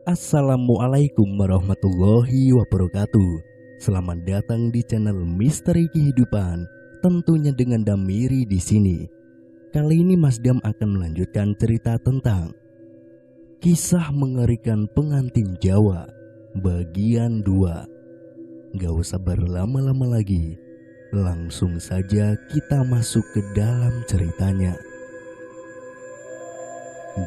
Assalamualaikum warahmatullahi wabarakatuh. Selamat datang di channel Misteri Kehidupan, tentunya dengan Damiri di sini. Kali ini Mas Dam akan melanjutkan cerita tentang kisah mengerikan pengantin Jawa bagian 2. Gak usah berlama-lama lagi, langsung saja kita masuk ke dalam ceritanya.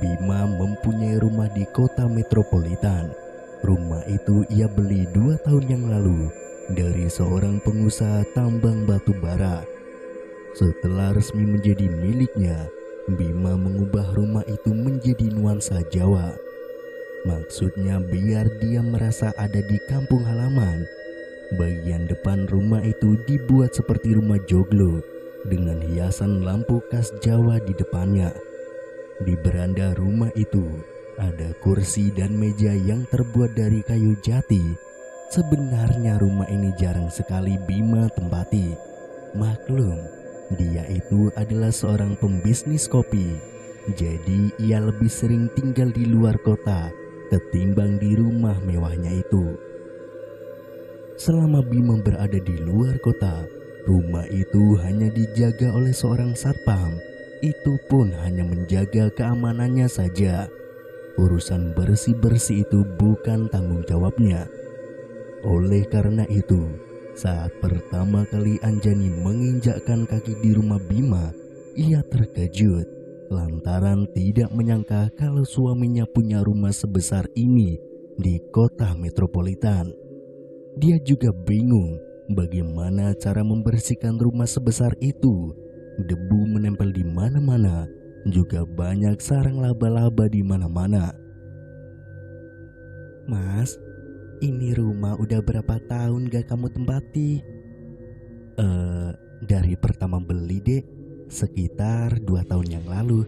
Bima mempunyai rumah di kota metropolitan. Rumah itu ia beli 2 tahun yang lalu dari seorang pengusaha tambang batu bara. Setelah resmi menjadi miliknya, Bima mengubah rumah itu menjadi nuansa Jawa. Maksudnya biar dia merasa ada di kampung halaman. Bagian depan rumah itu dibuat seperti rumah joglo dengan hiasan lampu khas Jawa di depannya. Di beranda rumah itu ada kursi dan meja yang terbuat dari kayu jati. Sebenarnya rumah ini jarang sekali Bima tempati. Maklum, dia itu adalah seorang pembisnis kopi. Jadi ia lebih sering tinggal di luar kota ketimbang di rumah mewahnya itu. Selama Bima berada di luar kota, rumah itu hanya dijaga oleh seorang satpam. Itu pun hanya menjaga keamanannya saja. Urusan bersih-bersih itu bukan tanggung jawabnya. Oleh karena itu, saat pertama kali Anjani menginjakkan kaki di rumah Bima, ia terkejut lantaran tidak menyangka kalau suaminya punya rumah sebesar ini di kota metropolitan. Dia juga bingung bagaimana cara membersihkan rumah sebesar itu. Debu menempel di mana-mana, juga banyak sarang laba-laba di mana-mana. Mas, ini rumah udah berapa tahun gak kamu tempati? Dari pertama beli dek, sekitar 2 tahun yang lalu.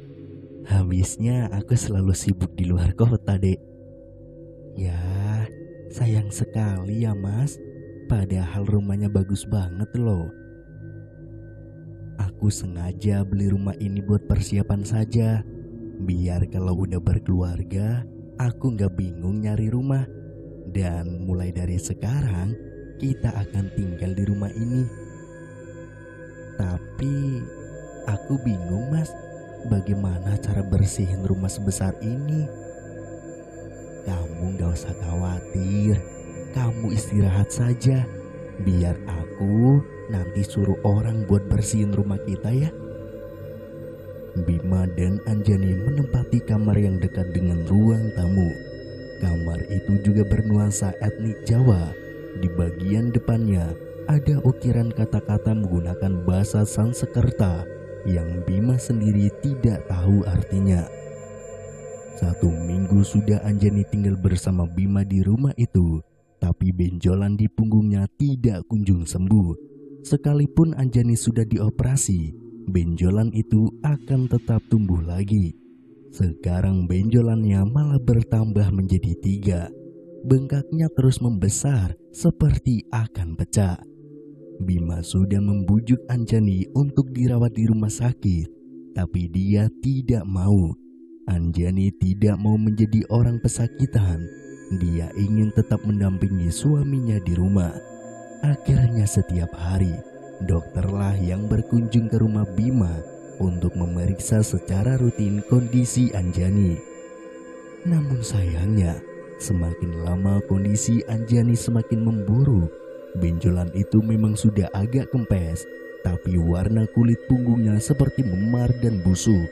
Habisnya aku selalu sibuk di luar kota dek. Ya, sayang sekali ya mas, padahal rumahnya bagus banget loh. Aku sengaja beli rumah ini buat persiapan saja, biar kalau udah berkeluarga, aku gak bingung nyari rumah. Dan mulai dari sekarang, kita akan tinggal di rumah ini. Tapi, aku bingung mas, bagaimana cara bersihin rumah sebesar ini? Kamu gak usah khawatir, kamu istirahat saja, biar aku nanti suruh orang buat bersihin rumah kita ya. Bima dan Anjani menempati kamar yang dekat dengan ruang tamu. Kamar itu juga bernuansa etnik Jawa. Di bagian depannya ada ukiran kata-kata menggunakan bahasa Sanskerta yang Bima sendiri tidak tahu artinya. 1 minggu sudah Anjani tinggal bersama Bima di rumah itu, tapi benjolan di punggungnya tidak kunjung sembuh. Sekalipun Anjani sudah dioperasi, benjolan itu akan tetap tumbuh lagi. Sekarang benjolannya malah bertambah menjadi 3. Bengkaknya terus membesar seperti akan pecah. Bima sudah membujuk Anjani untuk dirawat di rumah sakit, tapi dia tidak mau. Anjani tidak mau menjadi orang pesakitan. Dia ingin tetap mendampingi suaminya di rumah. Akhirnya setiap hari, dokterlah yang berkunjung ke rumah Bima untuk memeriksa secara rutin kondisi Anjani. Namun sayangnya, semakin lama kondisi Anjani semakin memburuk. Benjolan itu memang sudah agak kempes, tapi warna kulit punggungnya seperti memar dan busuk.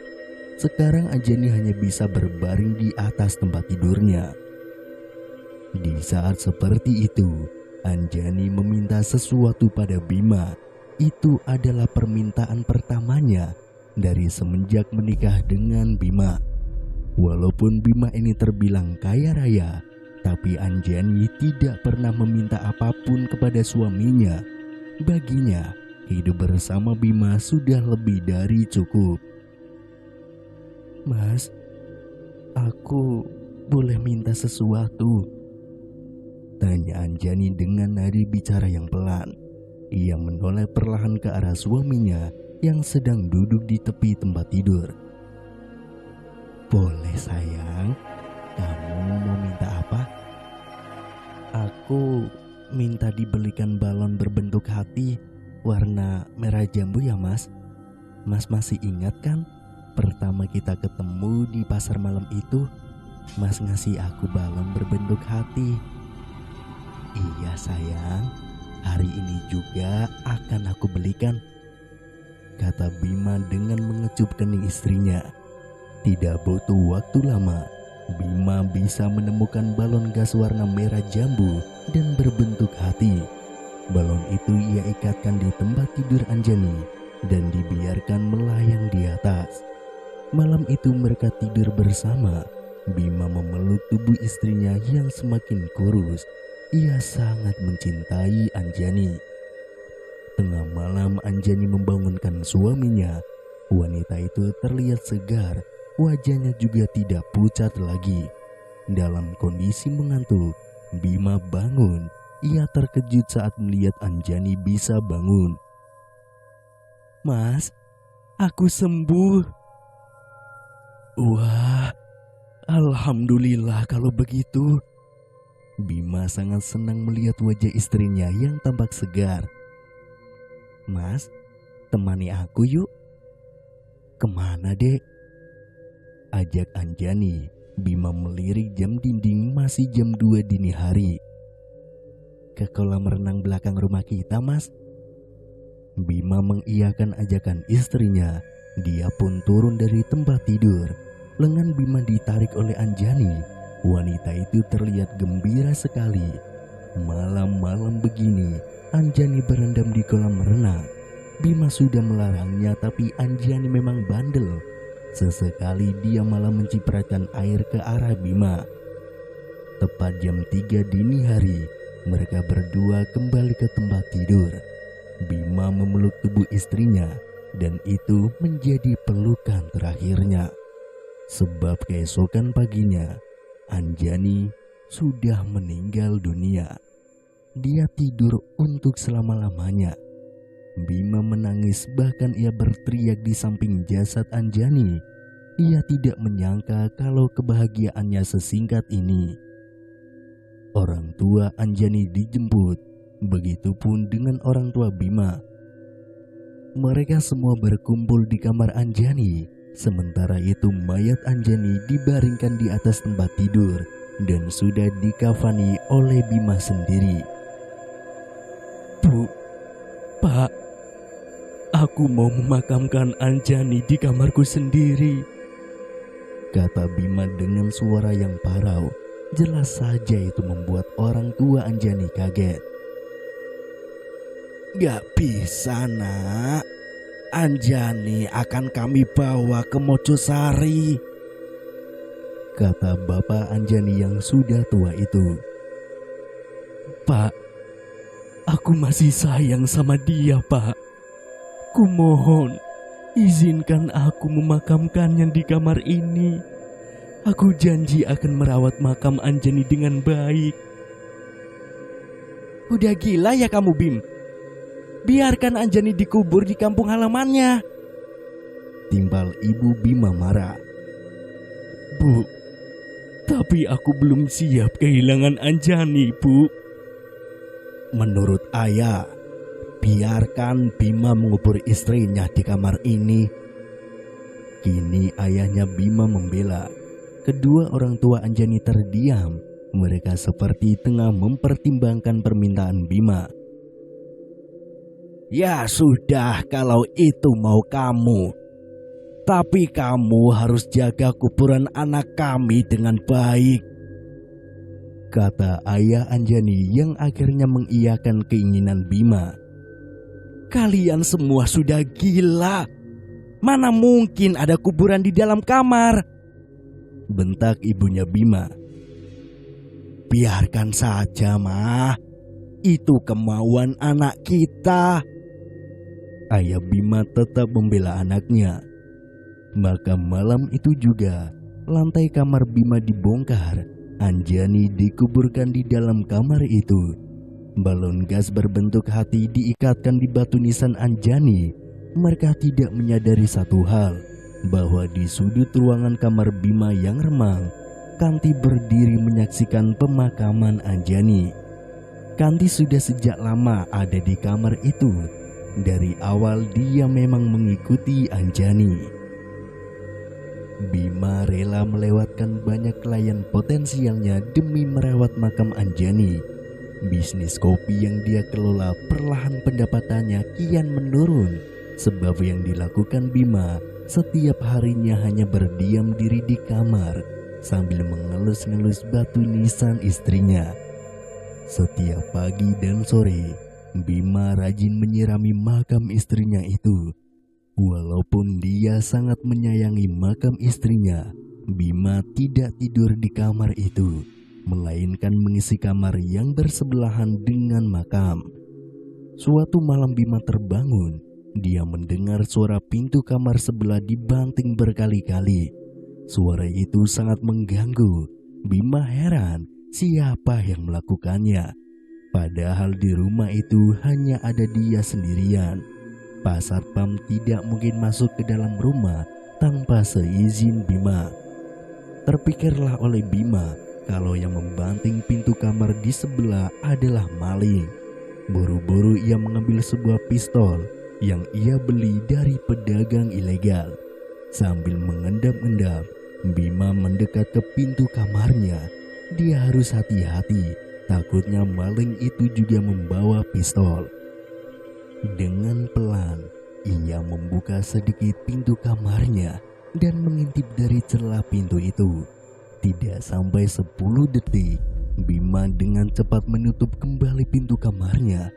Sekarang Anjani hanya bisa berbaring di atas tempat tidurnya. Di saat seperti itu, Anjani meminta sesuatu pada Bima. Itu adalah permintaan pertamanya dari semenjak menikah dengan Bima. Walaupun Bima ini terbilang kaya raya, tapi Anjani tidak pernah meminta apapun kepada suaminya. Baginya, hidup bersama Bima sudah lebih dari cukup. Mas, aku boleh minta sesuatu? Tanya Anjani dengan nadi bicara yang pelan. Ia menoleh perlahan ke arah suaminya yang sedang duduk di tepi tempat tidur. Boleh sayang, kamu mau minta apa? minta dibelikan balon berbentuk hati warna merah jambu ya mas. Mas masih ingat kan pertama kita ketemu di pasar malam itu? Mas ngasih aku balon berbentuk hati. Iya sayang, hari ini juga akan aku belikan, kata Bima dengan mengecup kening istrinya. Tidak butuh waktu lama, Bima bisa menemukan balon gas warna merah jambu dan berbentuk hati. Balon itu ia ikatkan di tempat tidur Anjani dan dibiarkan melayang di atas. Malam itu mereka tidur bersama. Bima memeluk tubuh istrinya yang semakin kurus. Ia sangat mencintai Anjani. Tengah malam Anjani membangunkan suaminya. Wanita itu terlihat segar, wajahnya juga tidak pucat lagi. Dalam kondisi mengantuk, Bima bangun. Ia terkejut saat melihat Anjani bisa bangun. Mas, aku sembuh. Wah, alhamdulillah kalau begitu. Bima sangat senang melihat wajah istrinya yang tampak segar. Mas, temani aku yuk. Kemana dek? Ajak Anjani. Bima melirik jam dinding, masih jam 2 dini hari. Ke kolam renang belakang rumah kita mas. Bima mengiyakan ajakan istrinya. Dia pun turun dari tempat tidur. Lengan Bima ditarik oleh Anjani. Wanita itu terlihat gembira sekali. Malam-malam begini, Anjani berendam di kolam renang. Bima sudah melarangnya, tapi Anjani memang bandel. Sesekali dia malah mencipratan air ke arah Bima. Tepat jam 3 dini hari, mereka berdua kembali ke tempat tidur. Bima memeluk tubuh istrinya, dan itu menjadi pelukan terakhirnya. Sebab keesokan paginya, Anjani sudah meninggal dunia. Dia tidur untuk selama-lamanya. Bima menangis, bahkan ia berteriak di samping jasad Anjani. Ia tidak menyangka kalau kebahagiaannya sesingkat ini. Orang tua Anjani dijemput, begitupun dengan orang tua Bima. Mereka semua berkumpul di kamar Anjani. Sementara itu mayat Anjani dibaringkan di atas tempat tidur dan sudah dikafani oleh Bima sendiri. Bu, Pak, aku mau memakamkan Anjani di kamarku sendiri, kata Bima dengan suara yang parau. Jelas saja itu membuat orang tua Anjani kaget. Gak bisa nak, Anjani akan kami bawa ke Mojosari, kata bapak Anjani yang sudah tua itu. Pak, aku masih sayang sama dia pak. Kumohon, izinkan aku memakamkannya di kamar ini. Aku janji akan merawat makam Anjani dengan baik. Udah gila ya kamu Bim? Biarkan Anjani dikubur di kampung halamannya, timbal ibu Bima marah. Bu, tapi aku belum siap kehilangan Anjani bu. Menurut ayah, biarkan Bima mengubur istrinya di kamar ini. Kini ayahnya Bima membela. Kedua orang tua Anjani terdiam. Mereka seperti tengah mempertimbangkan permintaan Bima. Ya sudah kalau itu mau kamu. Tapi kamu harus jaga kuburan anak kami dengan baik, kata ayah Anjani yang akhirnya mengiyakan keinginan Bima. Kalian semua sudah gila. Mana mungkin ada kuburan di dalam kamar, bentak ibunya Bima. Biarkan saja mah, itu kemauan anak kita. Ayah Bima tetap membela anaknya. Maka malam itu juga lantai kamar Bima dibongkar. Anjani dikuburkan di dalam kamar itu. Balon gas berbentuk hati diikatkan di batu nisan Anjani. Mereka tidak menyadari satu hal, bahwa di sudut ruangan kamar Bima yang remang, Kanti berdiri menyaksikan pemakaman Anjani. Kanti sudah sejak lama ada di kamar itu. Dari awal dia memang mengikuti Anjani. Bima rela melewatkan banyak klien potensialnya demi merawat makam Anjani. Bisnis kopi yang dia kelola perlahan pendapatannya kian menurun. Sebab yang dilakukan Bima setiap harinya hanya berdiam diri di kamar sambil mengelus-ngelus batu nisan istrinya. Setiap pagi dan sore, Bima rajin menyirami makam istrinya itu. Walaupun dia sangat menyayangi makam istrinya, Bima tidak tidur di kamar itu, melainkan mengisi kamar yang bersebelahan dengan makam. Suatu malam Bima terbangun, dia mendengar suara pintu kamar sebelah dibanting berkali-kali. Suara itu sangat mengganggu. Bima heran siapa yang melakukannya. Padahal di rumah itu hanya ada dia sendirian. Pak Satpam tidak mungkin masuk ke dalam rumah tanpa seizin Bima. Terpikirlah oleh Bima kalau yang membanting pintu kamar di sebelah adalah maling. Buru-buru ia mengambil sebuah pistol yang ia beli dari pedagang ilegal. Sambil mengendap-endap, Bima mendekat ke pintu kamarnya. Dia harus hati-hati, takutnya maling itu juga membawa pistol. Dengan pelan, ia membuka sedikit pintu kamarnya dan mengintip dari celah pintu itu. Tidak sampai 10 detik, Bima dengan cepat menutup kembali pintu kamarnya.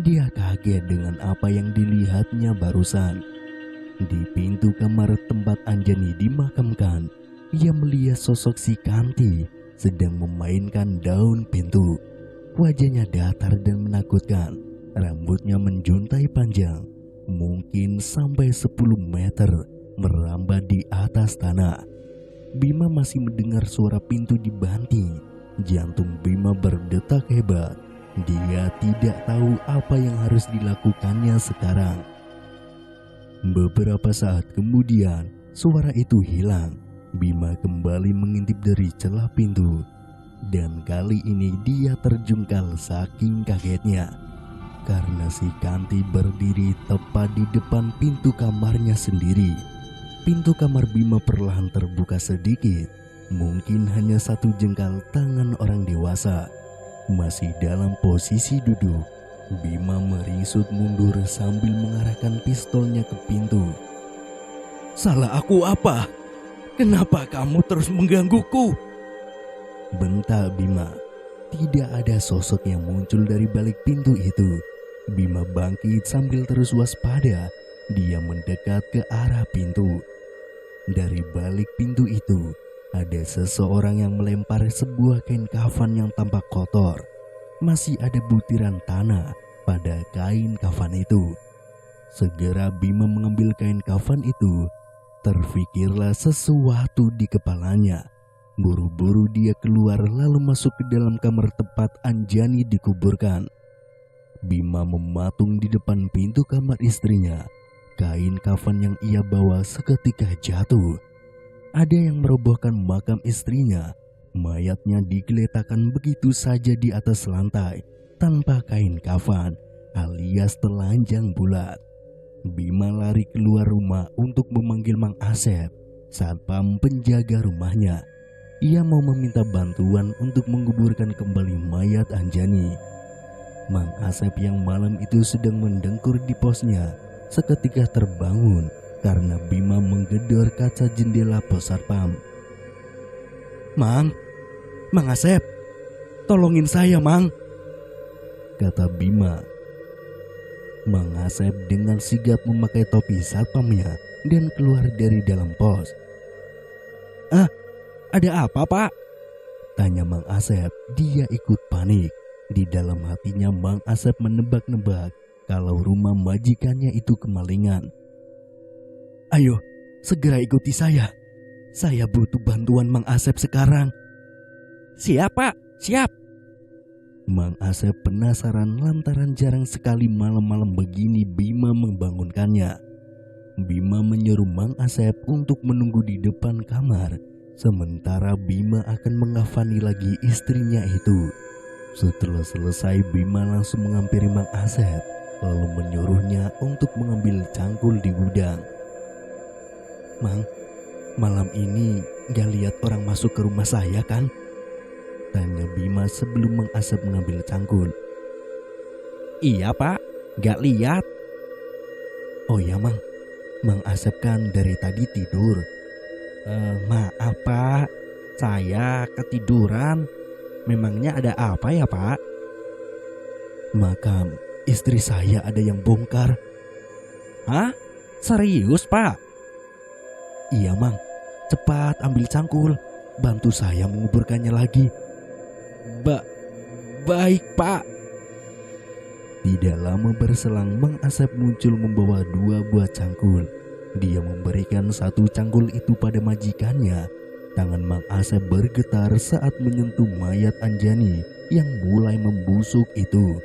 Dia kaget dengan apa yang dilihatnya barusan. Di pintu kamar tempat Anjani dimakamkan, ia melihat sosok si Kanti sedang memainkan daun pintu. Wajahnya datar dan menakutkan. Rambutnya menjuntai panjang, mungkin sampai 10 meter, merambat di atas tanah. Bima masih mendengar suara pintu dibanting. Jantung Bima berdetak hebat. Dia tidak tahu apa yang harus dilakukannya sekarang. Beberapa saat kemudian, suara itu hilang. Bima kembali mengintip dari celah pintu. Dan kali ini dia terjungkal saking kagetnya. Karena si Kanti berdiri tepat di depan pintu kamarnya sendiri. Pintu kamar Bima perlahan terbuka sedikit. Mungkin hanya 1 jengkal tangan orang dewasa. Masih dalam posisi duduk, Bima merisut mundur sambil mengarahkan pistolnya ke pintu. "Salah aku apa? Kenapa kamu terus menggangguku?" bentak Bima. Tidak ada sosok yang muncul dari balik pintu itu. Bima bangkit sambil terus waspada. Dia mendekat ke arah pintu. Dari balik pintu itu, ada seseorang yang melempar sebuah kain kafan yang tampak kotor. Masih ada butiran tanah pada kain kafan itu. Segera Bima mengambil kain kafan itu. Terfikirlah sesuatu di kepalanya. Buru-buru dia keluar lalu masuk ke dalam kamar tempat Anjani dikuburkan. Bima mematung di depan pintu kamar istrinya. Kain kafan yang ia bawa seketika jatuh. Ada yang merobohkan makam istrinya. Mayatnya digeletakkan begitu saja di atas lantai tanpa kain kafan alias telanjang bulat. Bima lari keluar rumah untuk memanggil Mang Asep, satpam penjaga rumahnya. Ia mau meminta bantuan untuk menguburkan kembali mayat Anjani. Mang Asep yang malam itu sedang mendengkur di posnya seketika terbangun karena Bima menggedor kaca jendela pos satpam. Mang Asep, tolongin saya, Mang," kata Bima. Mang Asep dengan sigap memakai topi satpamnya dan keluar dari dalam pos. "Ada apa, Pak?" tanya Mang Asep. Dia ikut panik. Di dalam hatinya Mang Asep menebak-nebak kalau rumah majikannya itu kemalingan. "Ayo, segera ikuti saya. Saya butuh bantuan Mang Asep sekarang." "Siap, Pak, siap." Mang Asep penasaran lantaran jarang sekali malam-malam begini Bima membangunkannya. Bima menyuruh Mang Asep untuk menunggu di depan kamar, sementara Bima akan mengafani lagi istrinya itu. Setelah selesai, Bima langsung menghampiri Mang Asep, lalu menyuruhnya untuk mengambil cangkul di gudang. Mang, malam ini gak lihat orang masuk ke rumah saya kan? Tanya Bima sebelum Mang Asep mengambil cangkul. Iya pak, gak lihat. Oh ya Mang, Mang Asep kan dari tadi tidur. Maaf pak, saya ketiduran. Memangnya ada apa ya pak? Makam istri saya ada yang bongkar. Hah? Serius pak? Iya Mang, cepat ambil cangkul, bantu saya menguburkannya lagi. Baik pak. Tidak lama berselang, Mang Asep muncul membawa 2 buah cangkul. Dia memberikan 1 cangkul itu pada majikannya. Tangan Mang Asep bergetar saat menyentuh mayat Anjani yang mulai membusuk itu.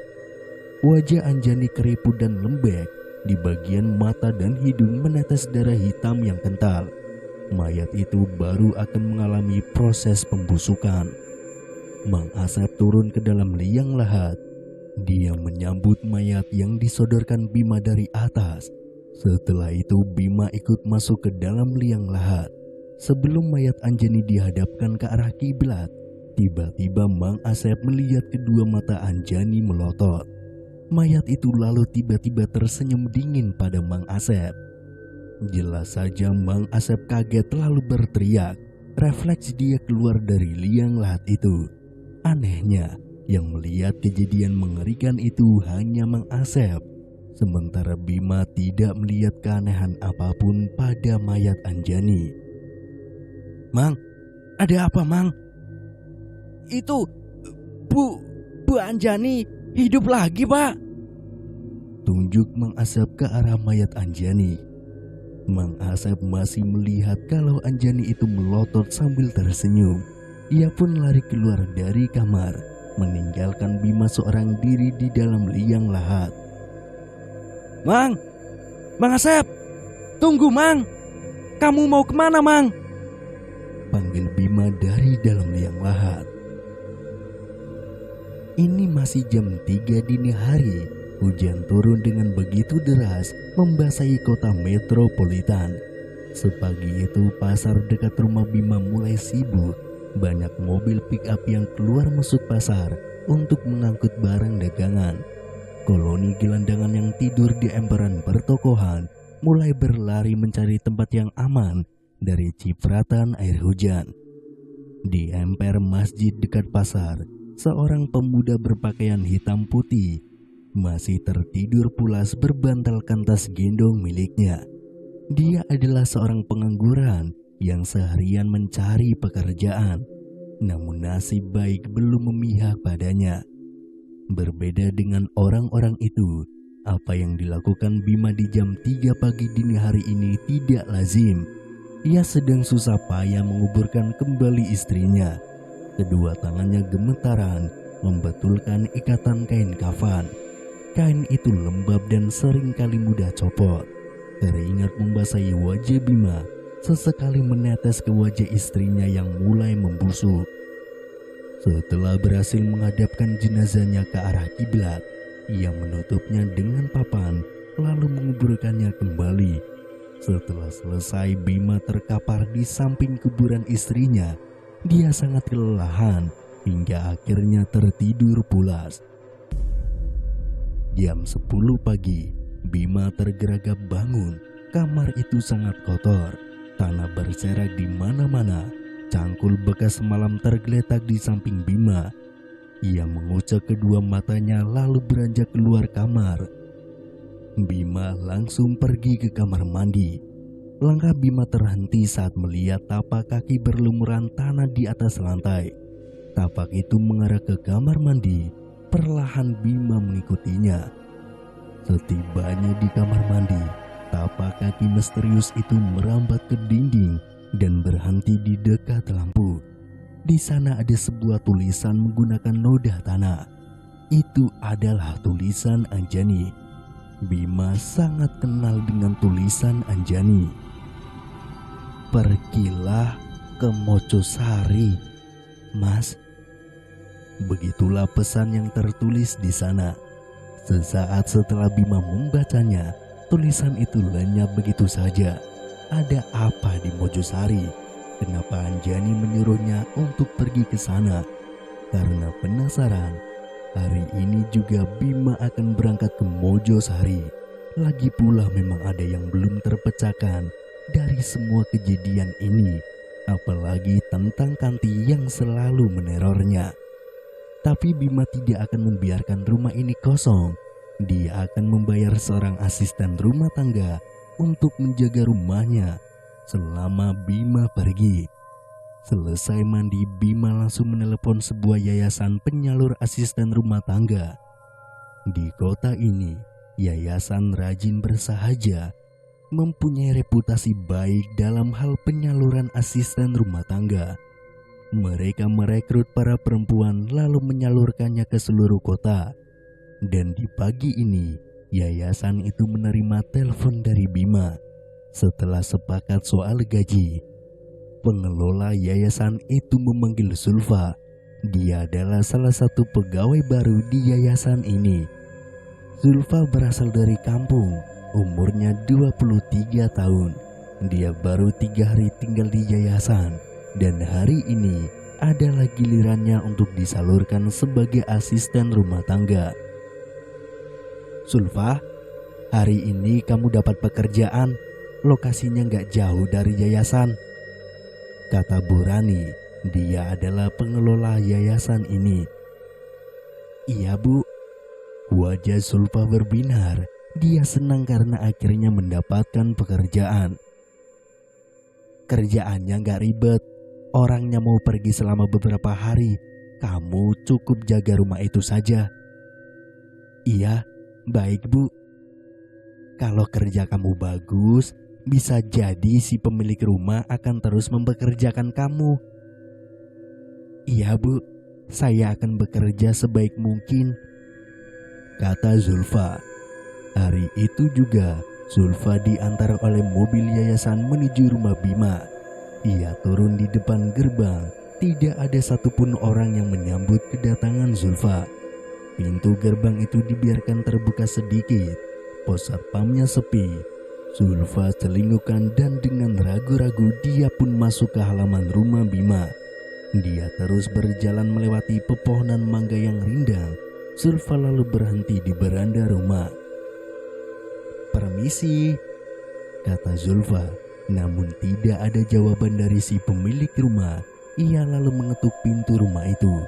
Wajah Anjani keriput dan lembek. Di bagian mata dan hidung menetes darah hitam yang kental. Mayat itu baru akan mengalami proses pembusukan. Mang Asep turun ke dalam liang lahat. Dia menyambut mayat yang disodorkan Bima dari atas. Setelah itu Bima ikut masuk ke dalam liang lahat. Sebelum mayat Anjani dihadapkan ke arah kiblat, tiba-tiba Mang Asep melihat kedua mata Anjani melotot. Mayat itu lalu tiba-tiba tersenyum dingin pada Mang Asep. Jelas saja Mang Asep kaget lalu berteriak. Refleks dia keluar dari liang lahat itu. Anehnya, yang melihat kejadian mengerikan itu hanya Mang Asep. Sementara Bima tidak melihat keanehan apapun pada mayat Anjani. Mang, ada apa Mang? Itu Bu Anjani hidup lagi pak. Tunjuk Mang Asep ke arah mayat Anjani. Mang Asep masih melihat kalau Anjani itu melotot sambil tersenyum. Ia pun lari keluar dari kamar, meninggalkan Bima seorang diri di dalam liang lahat. Mang Asep, tunggu Mang. Kamu mau kemana Mang? Panggil Bima dari dalam liang lahat. Ini masih jam 3 dini hari. Hujan turun dengan begitu deras membasahi kota metropolitan. Sepagi itu pasar dekat rumah Bima mulai sibuk. Banyak mobil pick-up yang keluar masuk pasar untuk mengangkut barang dagangan. Koloni gelandangan yang tidur di emperan pertokohan mulai berlari mencari tempat yang aman dari cipratan air hujan. Di emper masjid dekat pasar, seorang pemuda berpakaian hitam putih masih tertidur pulas berbantalkan tas gendong miliknya. Dia adalah seorang pengangguran yang seharian mencari pekerjaan, namun nasib baik belum memihak padanya. Berbeda dengan orang-orang itu, apa yang dilakukan Bima di jam 3 pagi dini hari ini tidak lazim. Ia sedang susah payah menguburkan kembali istrinya. Kedua tangannya gemetaran membetulkan ikatan kain kafan. Kain itu lembab dan seringkali mudah copot. Keringat membasahi wajah Bima, sesekali menetes ke wajah istrinya yang mulai membusuk. Setelah berhasil menghadapkan jenazahnya ke arah kiblat, ia menutupnya dengan papan lalu menguburkannya kembali. Setelah selesai, Bima terkapar di samping kuburan istrinya. Dia sangat kelelahan hingga akhirnya tertidur pulas. Jam 10 pagi, Bima tergeragap bangun. Kamar itu sangat kotor. Tanah berserak di mana-mana. Cangkul bekas semalam tergeletak di samping Bima. Ia mengucek kedua matanya lalu beranjak keluar kamar. Bima langsung pergi ke kamar mandi. Langkah Bima terhenti saat melihat tapak kaki berlumuran tanah di atas lantai. Tapak itu mengarah ke kamar mandi. Perlahan Bima mengikutinya. Setibanya di kamar mandi, tapak kaki misterius itu merambat ke dinding dan berhenti di dekat lampu. Di sana ada sebuah tulisan menggunakan noda tanah. Itu adalah tulisan Anjani. Bima sangat kenal dengan tulisan Anjani. Pergilah ke Mojosari, Mas. Begitulah pesan yang tertulis di sana. Sesaat setelah Bima membacanya, tulisan itu lenyap begitu saja. Ada apa di Mojosari? Kenapa Anjani menyuruhnya untuk pergi ke sana? Karena penasaran, hari ini juga Bima akan berangkat ke Mojosari. Lagi pula memang ada yang belum terpecahkan dari semua kejadian ini, apalagi tentang Kanti yang selalu menerornya. Tapi Bima tidak akan membiarkan rumah ini kosong. Dia akan membayar seorang asisten rumah tangga untuk menjaga rumahnya selama Bima pergi. Selesai mandi, Bima langsung menelepon sebuah yayasan penyalur asisten rumah tangga. Di kota ini, yayasan Rajin Bersahaja mempunyai reputasi baik dalam hal penyaluran asisten rumah tangga. Mereka merekrut para perempuan lalu menyalurkannya ke seluruh kota. Dan di pagi ini, yayasan itu menerima telepon dari Bima. Setelah sepakat soal gaji, pengelola yayasan itu memanggil Zulfa. Dia adalah salah satu pegawai baru di yayasan ini. Zulfa berasal dari kampung, umurnya 23 tahun. Dia baru 3 hari tinggal di yayasan, dan hari ini adalah gilirannya untuk disalurkan sebagai asisten rumah tangga. Zulfa, hari ini kamu dapat pekerjaan, lokasinya gak jauh dari yayasan, kata Bu Rani. Dia adalah pengelola yayasan ini. Iya Bu. Wajah Zulfa berbinar. Dia senang karena akhirnya mendapatkan pekerjaan. Kerjaannya gak ribet. Orangnya mau pergi selama beberapa hari. Kamu cukup jaga rumah itu saja. Iya, baik Bu. Kalau kerja kamu bagus, bisa jadi si pemilik rumah akan terus mempekerjakan kamu. Iya Bu, saya akan bekerja sebaik mungkin, kata Zulfa. Hari itu juga Zulfa diantar oleh mobil yayasan menuju rumah Bima. Ia turun di depan gerbang. Tidak ada satupun orang yang menyambut kedatangan Zulfa. Pintu gerbang itu dibiarkan terbuka sedikit. Pos satpamnya sepi. Zulfa celingkukan dan dengan ragu-ragu dia pun masuk ke halaman rumah Bima. Dia terus berjalan melewati pepohonan mangga yang rindang. Zulfa lalu berhenti di beranda rumah. Permisi, kata Zulfa. Namun tidak ada jawaban dari si pemilik rumah. Ia lalu mengetuk pintu rumah itu.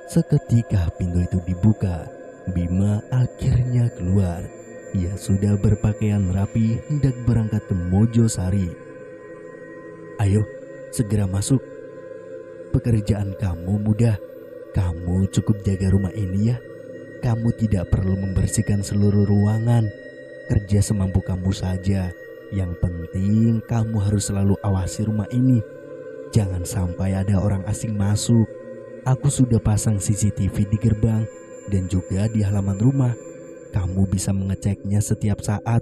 Seketika pintu itu dibuka. Bima akhirnya keluar. Ia sudah berpakaian rapi hendak berangkat ke Mojosari. Ayo, segera masuk. Pekerjaan kamu mudah. Kamu cukup jaga rumah ini ya. Kamu tidak perlu membersihkan seluruh ruangan. Kerja semampu kamu saja. Yang penting kamu harus selalu awasi rumah ini. Jangan sampai ada orang asing masuk. Aku sudah pasang CCTV di gerbang dan juga di halaman rumah. Kamu bisa mengeceknya setiap saat.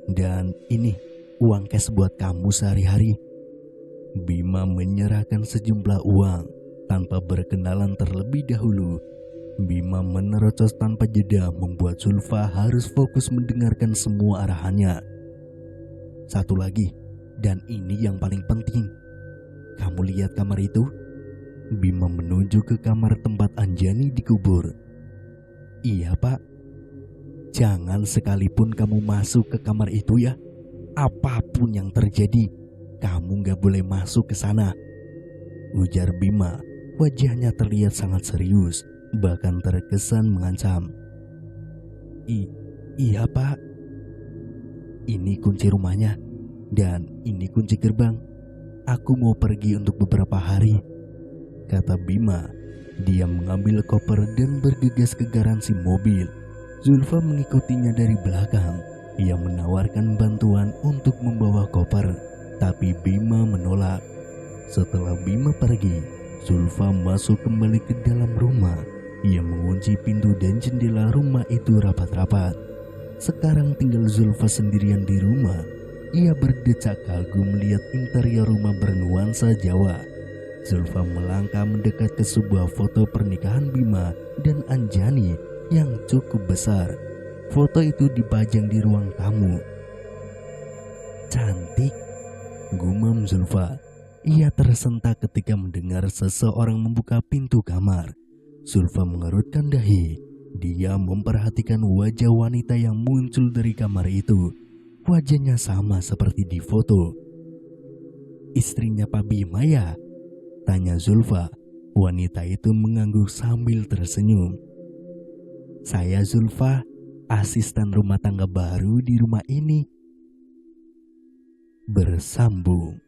Dan ini uang cash buat kamu sehari-hari. Bima menyerahkan sejumlah uang tanpa berkenalan terlebih dahulu. Bima menerocos tanpa jeda membuat Zulfa harus fokus mendengarkan semua arahannya. Satu lagi, dan ini yang paling penting. Kamu lihat kamar itu? Bima menunjuk ke kamar tempat Anjani dikubur. Iya Pak. Jangan sekalipun kamu masuk ke kamar itu ya. Apapun yang terjadi, kamu gak boleh masuk ke sana, ujar Bima. Wajahnya terlihat sangat serius, bahkan terkesan mengancam. Iya Pak. Ini kunci rumahnya, dan ini kunci gerbang. Aku mau pergi untuk beberapa hari, kata Bima. Dia mengambil koper dan bergegas ke garansi mobil. Zulfa mengikutinya dari belakang. Ia menawarkan bantuan untuk membawa koper, tapi Bima menolak. Setelah Bima pergi, Zulfa masuk kembali ke dalam rumah. Ia mengunci pintu dan jendela rumah itu rapat-rapat. Sekarang tinggal Zulfa sendirian di rumah. Ia berdecak kagum melihat interior rumah bernuansa Jawa. Zulfa melangkah mendekat ke sebuah foto pernikahan Bima dan Anjani yang cukup besar. Foto itu dipajang di ruang tamu. "Cantik," gumam Zulfa. Ia tersentak ketika mendengar seseorang membuka pintu kamar. Zulfa mengerutkan dahi. Dia memperhatikan wajah wanita yang muncul dari kamar itu. Wajahnya sama seperti di foto. "Istrinya Pak Bima ya?" tanya Zulfa. Wanita itu mengangguk sambil tersenyum. "Saya Zulfa, asisten rumah tangga baru di rumah ini." Bersambung.